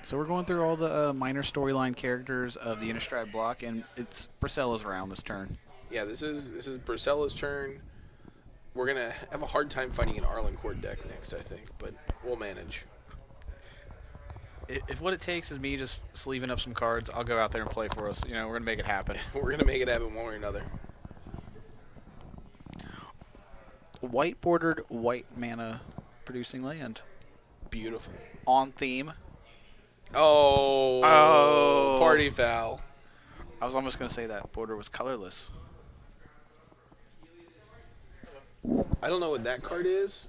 So we're going through all the minor storyline characters of the Innistrad block, and it's Brisela's round this turn. Yeah, this is Brisela's turn. We're gonna have a hard time finding an Arlencourt deck next, I think, but we'll manage. If what it takes is me just sleeving up some cards, I'll go out there and play for us. You know, we're gonna make it happen. We're gonna make it happen one way or another. White bordered, white mana producing land. Beautiful. On theme. Oh, party foul. I was almost gonna say that border was colorless. I don't know what that card is,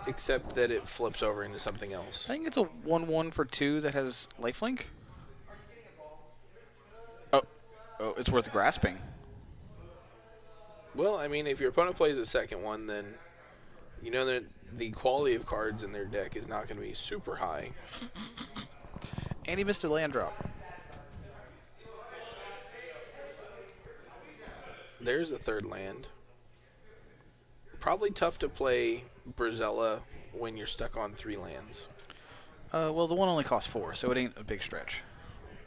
except that it flips over into something else. I think it's a 1/1 for 2 that has lifelink. Oh, it's worth grasping. Well, I mean, if your opponent plays a second one, then you know that the quality of cards in their deck is not going to be super high. And he missed a land drop. There's a third land. Probably tough to play Brisela when you're stuck on 3 lands. Well, the one only costs 4, so it ain't a big stretch.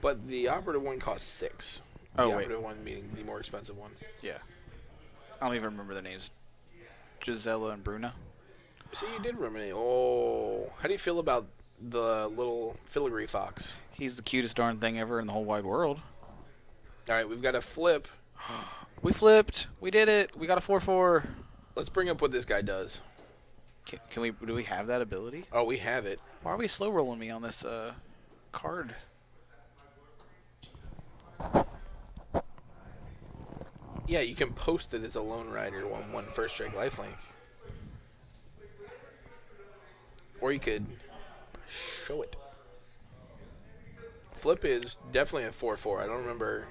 But the operative one costs 6. Oh, the wait. operative one meaning the more expensive one. Yeah. I don't even remember their names. Gisela and Bruna. See, you did remember. Oh, how do you feel about the little filigree fox? He's the cutest darn thing ever in the whole wide world. All right, we've got a flip. We flipped. We did it. We got a 4/4. Let's bring up what this guy does. Can we? Do we have that ability? Oh, we have it. Why are we slow rolling me on this card? Yeah, you can post that it's a Lone Rider 1/1 first strike lifelink. Or you could show it. Flip is definitely a 4/4. I don't remember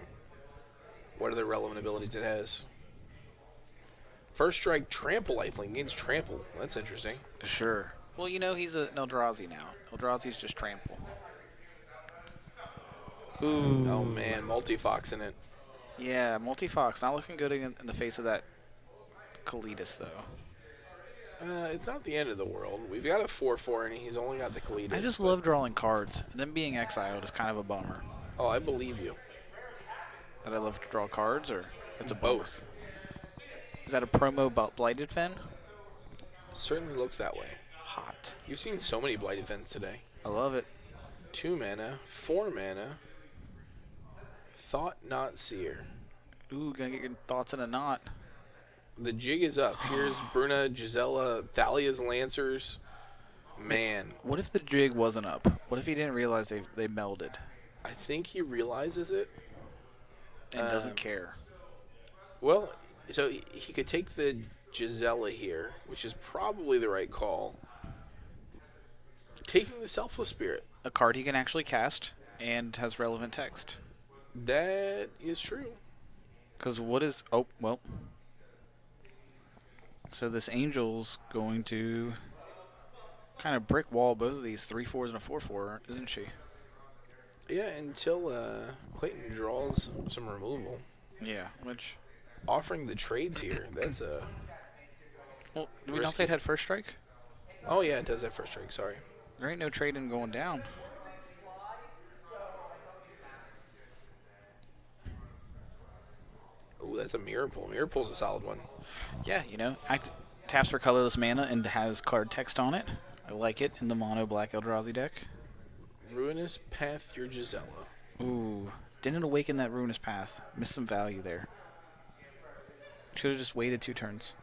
what other relevant abilities it has. First strike trample lifelink gains trample. That's interesting. Sure. Well, you know he's an Eldrazi now. Eldrazi's just trample. Ooh. Oh man, multi-fox in it. Yeah, multi-fox. Not looking good in the face of that Kalitas, though. It's not the end of the world. We've got a 4/4, and he's only got the Kalitas. I just love drawing cards. Them being exiled is kind of a bummer. Oh, I believe you. That I love to draw cards, or it's a bummer? Both. Is that a promo about Blighted Fen? Certainly looks that way. Hot. You've seen so many Blighted Fens today. I love it. 2 mana, 4 mana. Thought Not Seer. Ooh, gonna get your thoughts in a knot. The jig is up. Here's Bruna, Gisela, Thalia's Lancers. Man, What if the jig wasn't up? What if he didn't realize they melded I think he realizes it. and doesn't care? Well, so he could take the Gisela here, which is probably the right call. Taking the Selfless Spirit. A card he can actually cast and has relevant text. That is true. Because what is... Oh, well. So this Angel's going to kind of brick wall both of these 3/4s and a 4/4, isn't she? Yeah, until Clayton draws some removal. Yeah, which... Offering the trades here, that's a... Well, did we not say it had first strike? Oh, yeah, it does have first strike, sorry. There ain't no trading going down. Ooh, that's a Mirror Pull. Mirror Pull's a solid one. Yeah, you know, taps for colorless mana and has card text on it. I like it in the mono black Eldrazi deck. Ruinous Path, your Gisela. Ooh, didn't awaken that Ruinous Path. Missed some value there. Should have just waited 2 turns.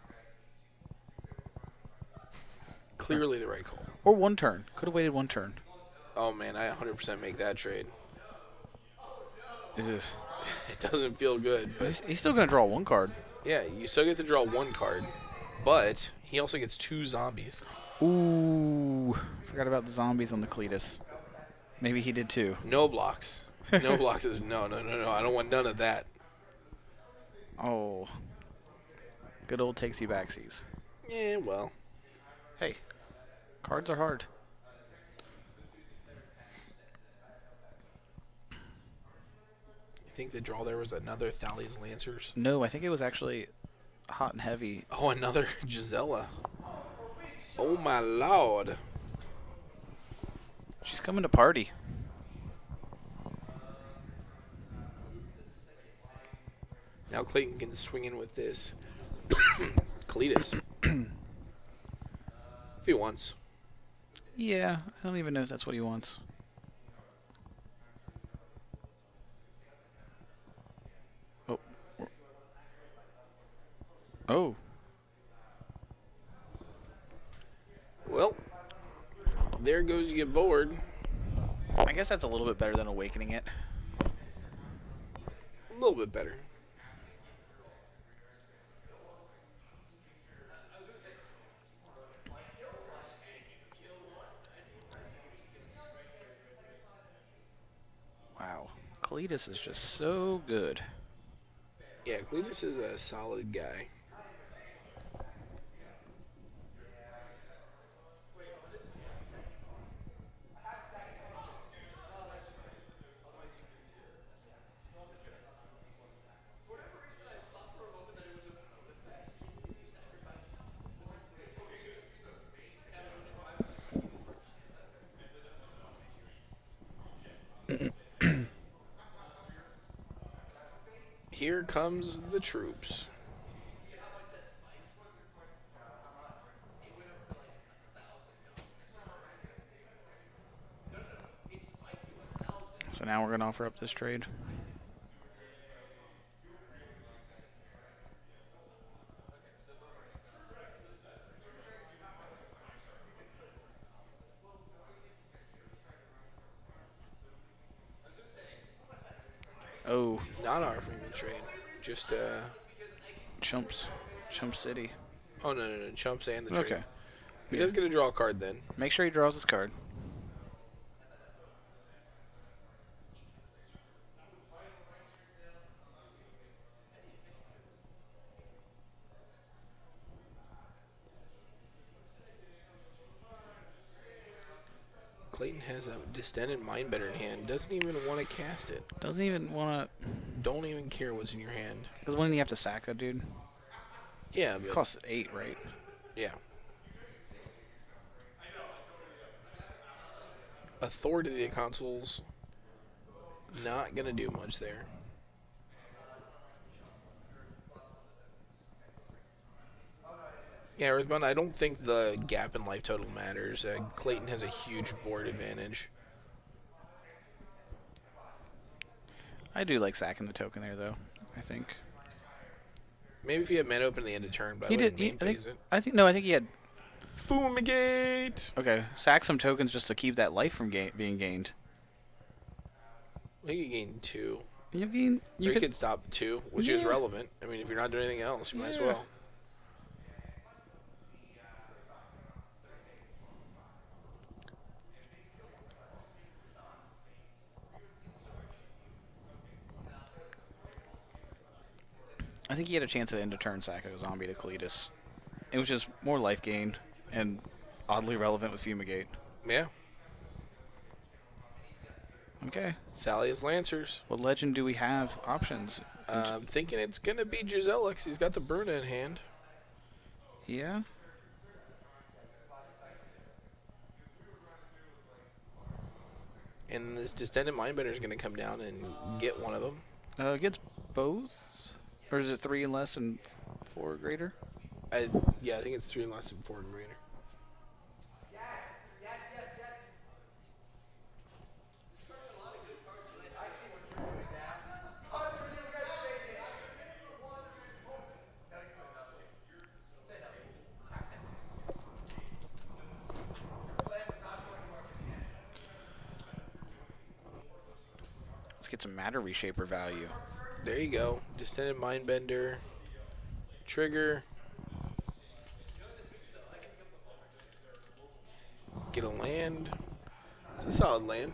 Clearly the right call. Or 1 turn. Could have waited 1 turn. Oh, man, I 100% make that trade. Ugh. It doesn't feel good. But He's still going to draw 1 card. yeah, you still get to draw 1 card, but he also gets 2 zombies. Ooh, forgot about the zombies on the Cletus. Maybe he did too. No blocks. No blocks. No. I don't want none of that. Oh. Good old takesy backsies. Yeah, well. Hey, cards are hard. You think the draw there was another Thalia's Lancers? No, I think it was actually hot and heavy. Oh, another Gisela. Oh, my lord. She's coming to party. Now Clayton can swing in with this. Cletus. If he wants. Yeah, I don't even know if that's what he wants. Oh. Oh. Well, there goes you get bored. I guess that's a little bit better than awakening it. A little bit better. Wow. Cletus is just so good. Yeah, Cletus is a solid guy. Here comes the troops. So now we're going to offer up this trade. Oh. Not offering the trade. Just, Chumps. Chump City. Oh, no. Chumps and the trade. Okay. He does get to draw a card then. Make sure he draws his card. Clayton has a Distended Mindbender in hand. Doesn't even want to cast it. Doesn't even want to... Don't even care what's in your hand. Because when you have to sack a dude? Yeah, It but... costs 8, right? Yeah. Authority of the consoles. Not going to do much there. Yeah, Earthbound, I don't think the gap in life total matters. Clayton has a huge board advantage. I do like sacking the token there, though, I think. Maybe if he had mana open at the end of turn, but He I wouldn't did. main phase it. I think he had... Fumigate! Okay, sack some tokens just to keep that life from being gained. I think you gain 2. You could stop 2, which is relevant. I mean, if you're not doing anything else, you might as well. I think he had a chance at end of turn sack a zombie to Cletus. It was just more life gain and oddly relevant with Fumigate. Yeah. Okay. Thalia's Lancers. What legend do we have options? I'm thinking it's going to be Gisela because he's got the Bruna in hand. Yeah. And this Distended Mindbender is going to come down and get one of them. Gets both? Or is it 3 and less and 4 greater? Yeah, I think it's 3 and less and 4 and greater. Let's get some Matter Reshaper value. There you go. Distended Mindbender. Trigger. Get a land. It's a solid land.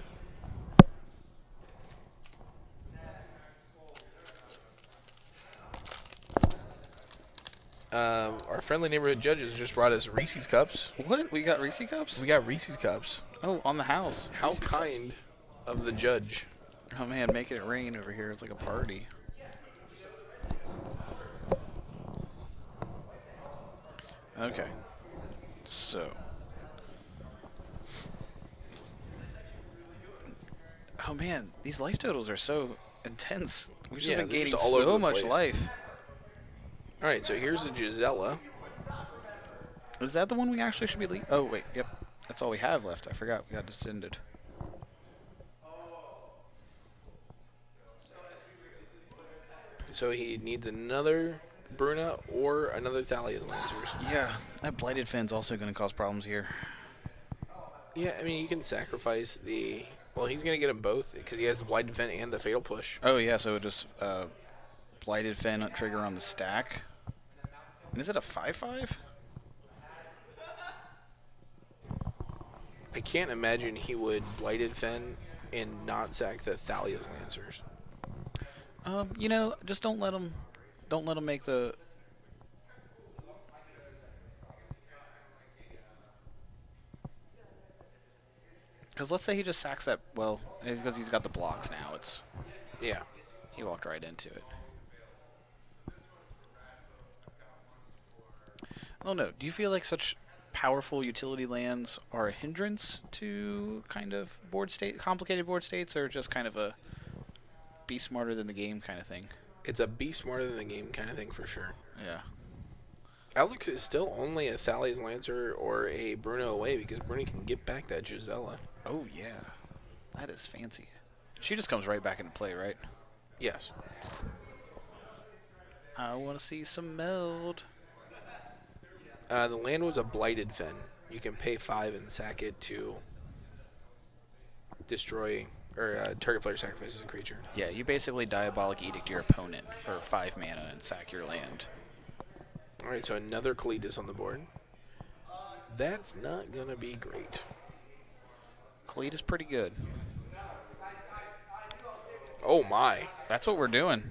Our friendly neighborhood judges just brought us Reese's Cups. What? We got Reese Cups? We got Reese's Cups. Oh, on the house. How kind of the judge. Oh man, making it rain over here. It's like a party. Okay. So. Oh man, these life totals are so intense. We've just Yeah, been they're gaining just all over so the much place. life. All right, so here's a Gisela. Is that the one we actually should be Oh, wait. Yep. That's all we have left. I forgot we got descended. So he needs another Bruna or another Thalia's Lancers. Yeah, that Blighted Fin's also going to cause problems here. Yeah, I mean, you can sacrifice the... Well, he's going to get them both because he has the Blighted Fin and the Fatal Push. Oh, yeah, so just Blighted Fin trigger on the stack. And is it a 5/5? I can't imagine he would Blighted Fin and not sack the Thalia's Lancers. You know, just don't let him make the... Because let's say he just sacks that, well, it's because he's got the blocks now. It's Yeah. He walked right into it. I don't know. Do you feel like such powerful utility lands are a hindrance to kind of complicated board states, or just kind of a be smarter than the game kind of thing? It's a be smarter than the game kind of thing for sure. Yeah. Alex is still only a Thalia's Lancer or a Bruno away because Bruno can get back that Gisela. Oh, yeah. That is fancy. She just comes right back into play, right? Yes. I want to see some meld. The land was a Blighted Fin. You can pay 5 and sack it to destroy, or target player sacrifices a creature. Yeah, you basically Diabolic Edict your opponent for 5 mana and sack your land. Alright, so another Cletus on the board. That's not going to be great. Cleat is pretty good. Oh my. That's what we're doing.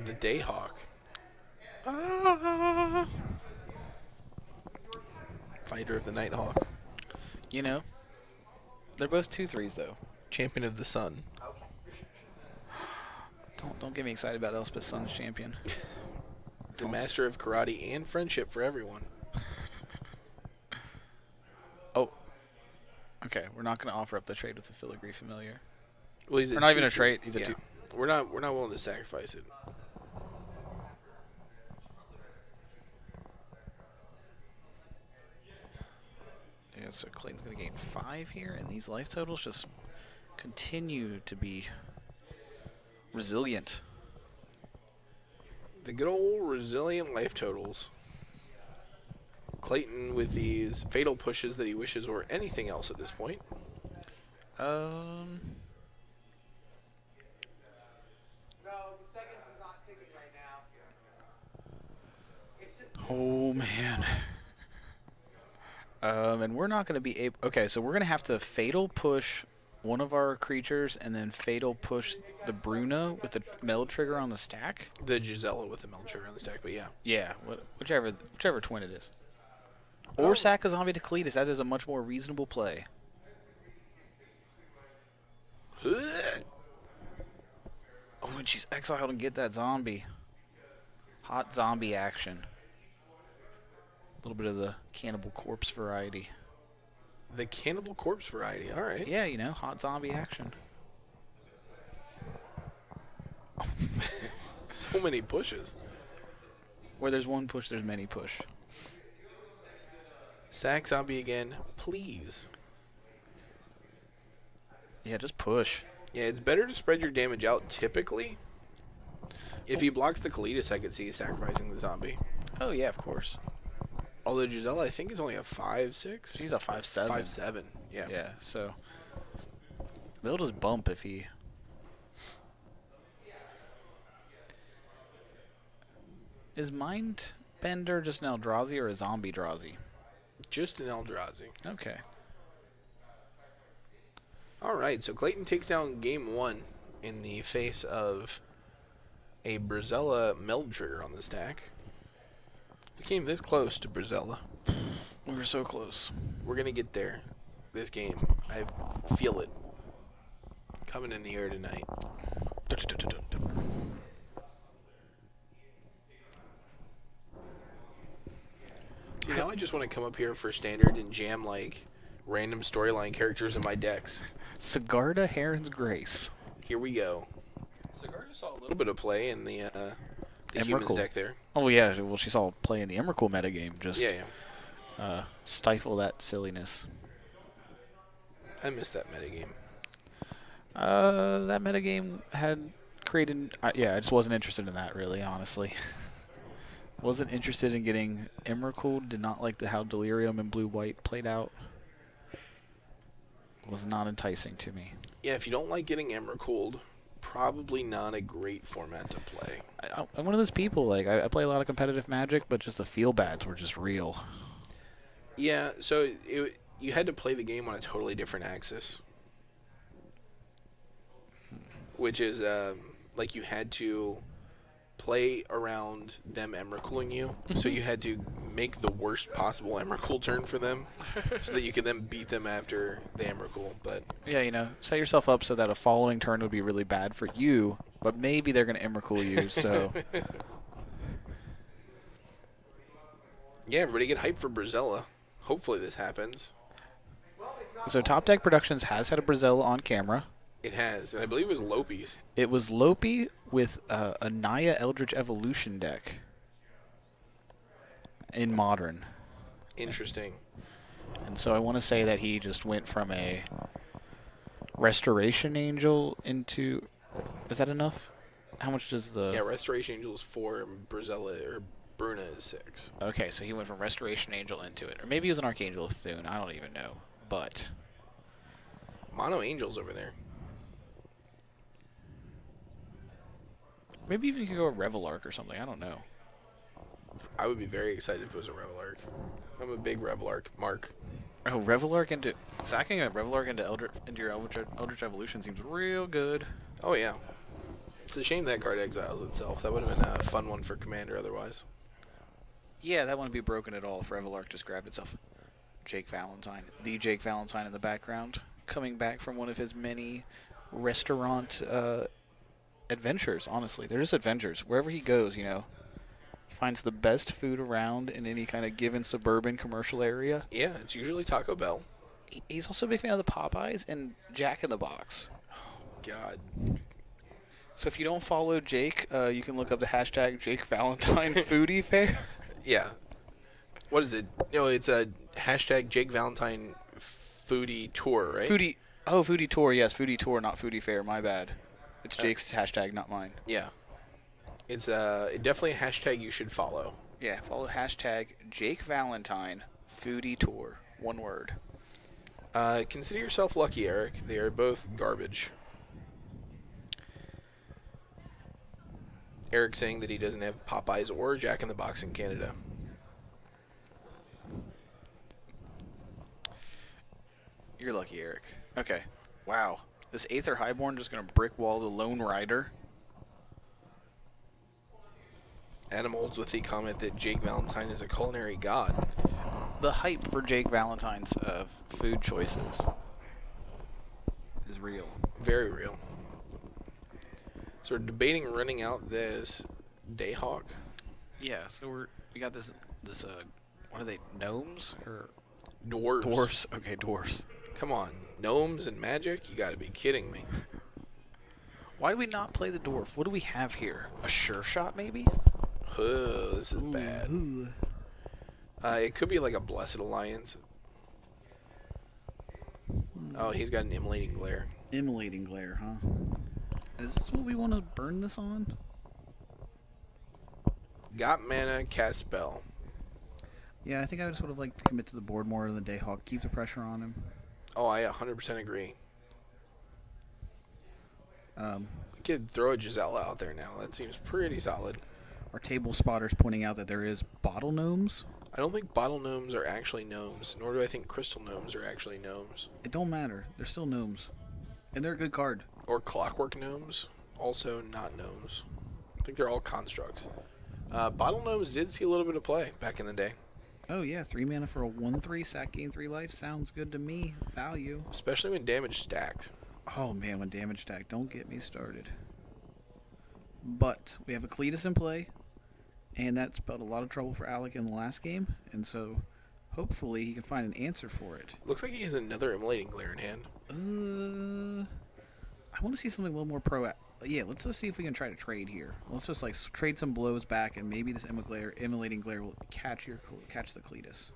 The Dayhawk. Ah. Fighter of the Nighthawk. You know, they're both 2/3s though. Champion of the Sun. Don't get me excited about Elspeth's son's champion. The master of karate and friendship for everyone. Oh. Okay, we're not going to offer up the trade with the Filigree Familiar. Well, he's or not even a trade. He's a 2. We're not willing to sacrifice it. Yeah, so Clayton's going to gain 5 here, and these life totals just continue to be resilient. The good old resilient life totals. Clayton with these fatal pushes that he wishes were anything else at this point. No, seconds is not ticking right now. Oh, man. And we're not going to be able... Okay, so we're going to have to fatal push one of our creatures and then fatal push the Bruno with the meld trigger on the stack. The Gisela with the meld trigger on the stack, but yeah. Yeah, whichever twin it is. Or sack a zombie to Cletus. That is a much more reasonable play. Oh, and she's exiled and get that zombie. Hot zombie action. A little bit of the Cannibal Corpse variety. The Cannibal Corpse variety, all right. Yeah, you know, hot zombie action. So many pushes. Where there's one push, there's many push. Sack zombie again, please. Yeah, just push. Yeah, it's better to spread your damage out typically. If he blocks the Cletus, I could see sacrificing the zombie. Oh, yeah, of course. Although Gisela, I think, is only a 5/6. She's a 5/7. 5/7, yeah. Yeah, so they'll just bump if he... Is Mindbender just an Eldrazi or a zombie Drazi? Just an Eldrazi. Okay. All right, so Clayton takes down game 1 in the face of a Brisela meld trigger on the stack. We came this close to Brisela. We were so close. We're going to get there this game. I feel it coming in the air tonight. See, now I just want to come up here for standard and jam, like, random storyline characters in my decks. Sigarda Heron's Grace. Here we go. Sigarda saw a little bit of play in the humans deck there. Oh, yeah. Well, she saw play in the Emrakul metagame. Just stifle that silliness. I missed that metagame. That metagame had created... I just wasn't interested in that, really, honestly. Wasn't interested in getting Emrakul. Did not like how Delirium and blue-white played out. Was not enticing to me. Yeah, if you don't like getting Emrakul, probably not a great format to play. I'm one of those people, like, I play a lot of competitive Magic, but just the feel-bads were just real. Yeah, so you had to play the game on a totally different axis. Which is, like, you had to play around them Emrakuling you, so you had to make the worst possible Emrakul turn for them, so that you could then beat them after the Emrakul. But yeah, set yourself up so that a following turn would be really bad for you, but maybe they're going to Emrakul you, so... Yeah, everybody get hyped for Brisela. Hopefully this happens. So Top Deck Productions has had a Brisela on camera. It has, and I believe it was Lopi's. It was Lopi with a Naya Eldritch Evolution deck in Modern. Interesting. And so I want to say that he just went from a Restoration Angel into... Is that enough? How much does the... Yeah, Restoration Angel is 4, and Brisela, or Bruna is 6. Okay, so he went from Restoration Angel into it. Or maybe he was an Archangel soon. I don't even know. But... Mono Angel's over there. Maybe even you could go a Revelark or something. I don't know. I would be very excited if it was a Revelark. I'm a big Revelark mark. Oh, Revelark into... Sacking a Revelark into your Eldritch Evolution seems real good. Oh, yeah. It's a shame that card exiles itself. That would have been a fun one for Commander otherwise. Yeah, that wouldn't be broken at all if Revelark just grabbed itself. Jake Valentine. The Jake Valentine in the background. Coming back from one of his many restaurant adventures, honestly. They're just adventures. Wherever he goes, he finds the best food around in any kind of given suburban commercial area. Yeah, it's usually Taco Bell. He's also a big fan of the Popeyes and Jack in the Box. Oh, God. So if you don't follow Jake, you can look up the hashtag Jake Valentine Foodie Fair. Yeah. What is it? It's a hashtag Jake Valentine Foodie Tour, right? Foodie Tour, yes. Foodie Tour, not Foodie Fair. My bad. It's Jake's hashtag, not mine. Yeah. It's definitely a hashtag you should follow. Yeah, follow hashtag Jake Valentine Foodie Tour. One word. Consider yourself lucky, Eric. They are both garbage. Eric saying that he doesn't have Popeyes or Jack in the Box in Canada. You're lucky, Eric. Okay. Wow. This Aether Highborn just going to brick wall the Lone Rider. Animals with the comment that Jake Valentine is a culinary god. The hype for Jake Valentine's food choices is real. Very real. So we're debating running out this Dayhawk. Yeah, so we got this what are they, gnomes or Dwarves? Dwarves. Okay, dwarves. Come on, gnomes and magic? You got to be kidding me. Why do we not play the dwarf? What do we have here? A sure shot, maybe? This is bad. It could be like a Blessed Alliance. Oh, he's got an Immolating Glare. Immolating Glare, huh? Is this what we want to burn this on? Got mana, cast spell. Yeah, I think I just would have liked to commit to the board more than the Dayhawk. Keep the pressure on him. Oh, I 100% agree. You could throw a Giselle out there now. That seems pretty solid. Our table spotters pointing out that there is bottle gnomes. I don't think bottle gnomes are actually gnomes, nor do I think crystal gnomes are actually gnomes. It don't matter. They're still gnomes. And they're a good card. Or clockwork gnomes, also not gnomes. I think they're all constructs. Bottle gnomes did see a little bit of play back in the day. Oh yeah, 3 mana for a 1/3, sack gain 3 life. Sounds good to me. Value. Especially when damage stacked. Oh man, when damage stacked. Don't get me started. But we have a Cletus in play, and that spelled a lot of trouble for Alec in the last game, and so hopefully he can find an answer for it. Looks like he has another Immolating Glare in hand. I want to see something a little more pro. Yeah, let's just see if we can try to trade here. Let's just like trade some blows back, and maybe this immolating glare will catch the Cletus.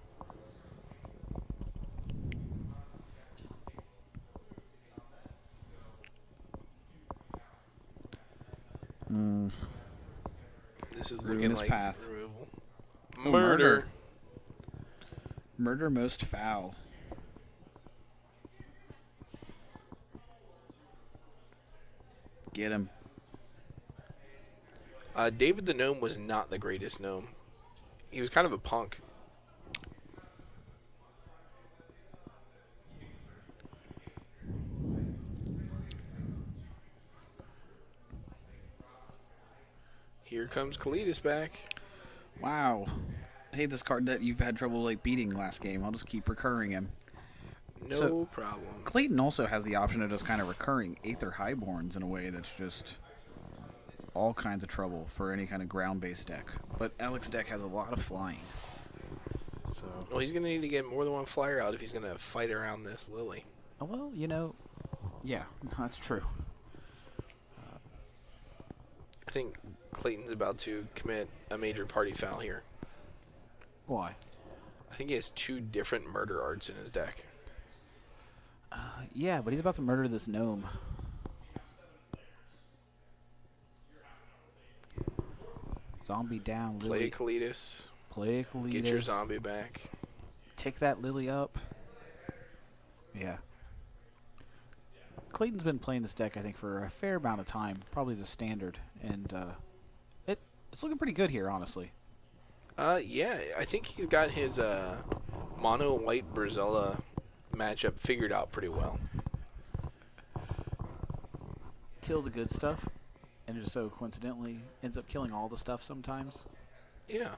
This is Ruin looking his like path. removal. Oh, Murder. Murder most foul. Get him. David the Gnome was not the greatest gnome. He was kind of a punk. Here comes Kalidas back. Wow. I hate this card that you've had trouble like beating last game. I'll just keep recurring him. No problem. Clayton also has the option of just kind of recurring Aether Highborns in a way that's just all kinds of trouble for any kind of ground-based deck. But Alec's deck has a lot of flying. So. Well, he's going to need to get more than one flyer out if he's going to fight around this Lily. Oh, well, you know, yeah, that's true. I think Clayton's about to commit a major party foul here. Why? I think he has 2 different murder arts in his deck. Yeah, but he's about to murder this gnome. Zombie down, Lily. Play Kalidas. Play Kalidas. Get your zombie back. Take that Lily up. Yeah. Clayton's been playing this deck, I think, for a fair amount of time. Probably the standard. And it's looking pretty good here, honestly. Yeah, I think he's got his mono white Brisela matchup figured out pretty well. Kill the good stuff, and just so coincidentally ends up killing all the stuff sometimes. Yeah.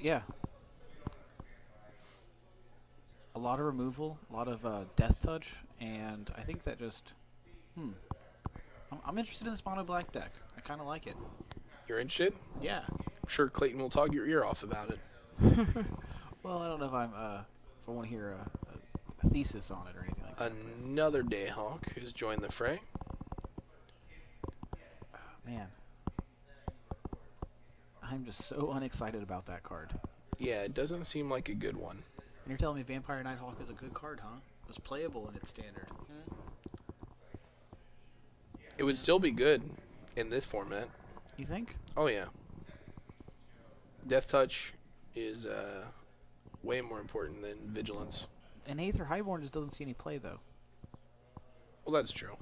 Yeah. A lot of removal, a lot of death touch, and I think that just, I'm interested in this mono black deck. I kind of like it. You're interested? Yeah. I'm sure Clayton will talk your ear off about it. Well, I don't know if if I want to hear a thesis on it or anything like that. Another Dayhawk has joined the fray. Man. I'm just so unexcited about that card. Yeah, it doesn't seem like a good one. And you're telling me Vampire Nighthawk is a good card, huh? It was playable in its standard. It would still be good in this format. You think? Oh, yeah. Death Touch is way more important than Vigilance. And Aether Highborn just doesn't see any play, though. Well, that's true.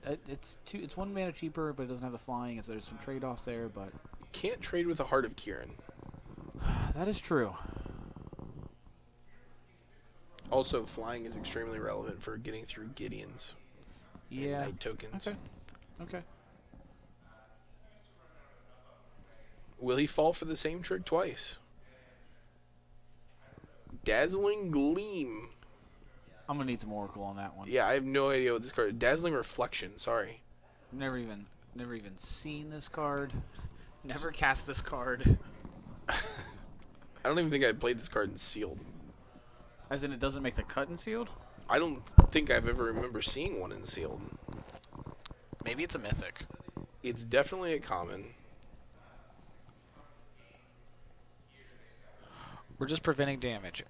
It's 1 mana cheaper, but it doesn't have the flying, so there's some trade-offs there, but... Can't trade with the Heart of Kieran. That is true. Also, flying is extremely relevant for getting through Gideons. Yeah. And night tokens. Okay. Will he fall for the same trick twice? Dazzling Gleam. I'm gonna need some Oracle on that one. Yeah, I have no idea what this card is. Dazzling Reflection, sorry. Never even seen this card. Never cast this card. I don't even think I played this card in Sealed. As in, it doesn't make the cut in Sealed? I don't think I've ever remember seeing one in Sealed. Maybe it's a mythic. It's definitely a common. We're just preventing damage.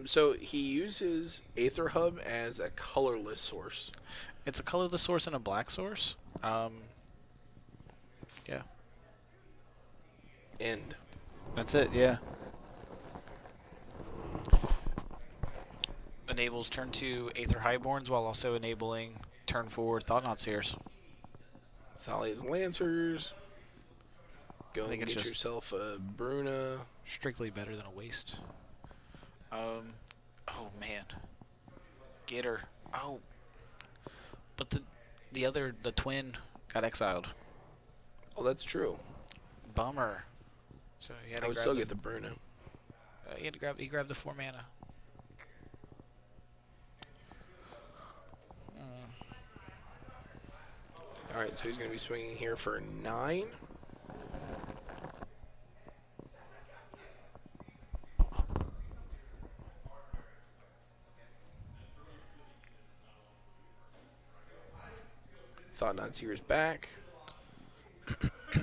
So he uses Aether Hub as a colorless source. It's a colorless source and a black source. Yeah. End. That's it, yeah. Enables turn 2 Aether Highborns while also enabling turn forward Thought-Knot Seers. Thalia's Lancers. Go I think and it's get just yourself a Bruna. strictly better than a waste. Oh man. Get her. Oh. But the twin got exiled. Oh, that's true. Bummer. So he had to I would grab still get the Bruna. he grabbed the 4 mana. Alright, so he's going to be swinging here for 9. Thought Not Seer's back.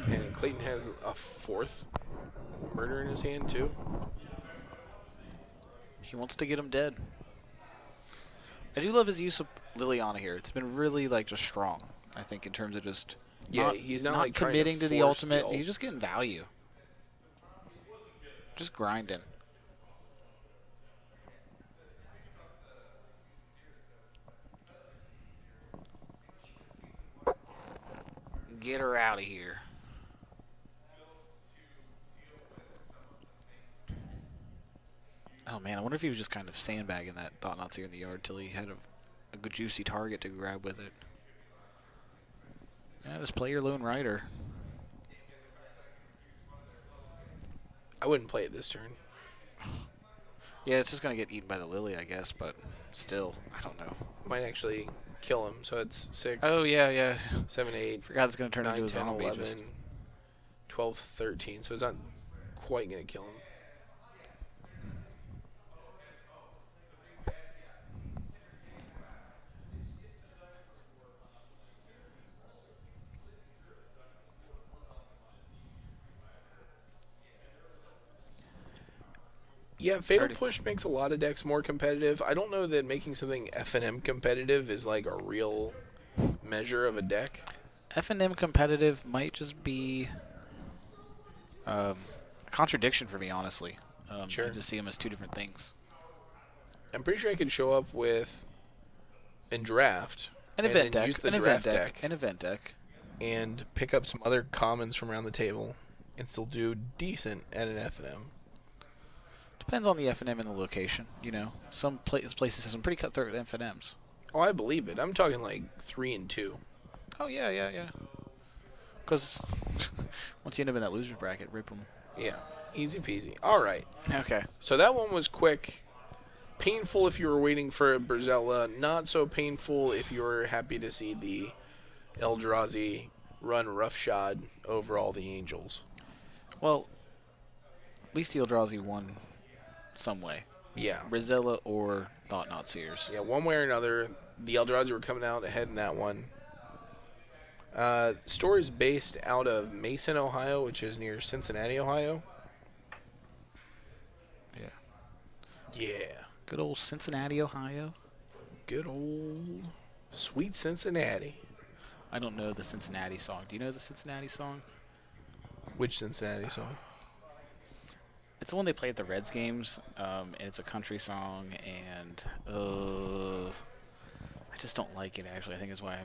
And Clayton has a 4th murder in his hand, too. He wants to get him dead. I do love his use of Liliana here. It's been really, like, just strong, I think, in terms of just he's not like, committing to the force ultimate. He's just getting value. Just grinding. Get her out of here. Oh, man, I wonder if he was just kind of sandbagging that Thought Not Seer in the yard till he had a good juicy target to grab with it. Yeah, just play your Lone Rider. I wouldn't play it this turn. Yeah, it's just going to get eaten by the Lily, I guess, but still, I don't know. Might actually kill him, so it's 6. Oh, yeah. 7, 8. Forgot it's going to turn 9, into a 10, zombie. 11, 12, 13. So it's not quite going to kill him. Yeah, Fatal Push makes a lot of decks more competitive. I don't know that making something F&M competitive is like a real measure of a deck. F&M competitive might just be a contradiction for me, honestly. Sure. I just see them as two different things. I'm pretty sure I could show up with in draft An event deck. use the An draft event deck An event deck. and pick up some other commons from around the table and still do decent at an F&M. Depends on the F&M and the location, you know. Some places have some pretty cutthroat F&Ms. Oh, I believe it. I'm talking like 3 and 2. Oh, yeah. Because once you end up in that loser's bracket, rip them. Yeah, easy peasy. All right. Okay. So that one was quick. Painful if you were waiting for a Brisela. Not so painful if you were happy to see the Eldrazi run roughshod over all the Angels. Well, at least the Eldrazi won some way. Yeah. Brisela or Thought Not Seers. Yeah, one way or another, the Eldrazi were coming out ahead in that one. Store is based out of Mason, Ohio, which is near Cincinnati, Ohio. Yeah. Good old Cincinnati, Ohio. Good old sweet Cincinnati. I don't know the Cincinnati song. Do you know the Cincinnati song? Which Cincinnati song? It's the one they play at the Reds games, and it's a country song, and I just don't like it, actually. I think that's why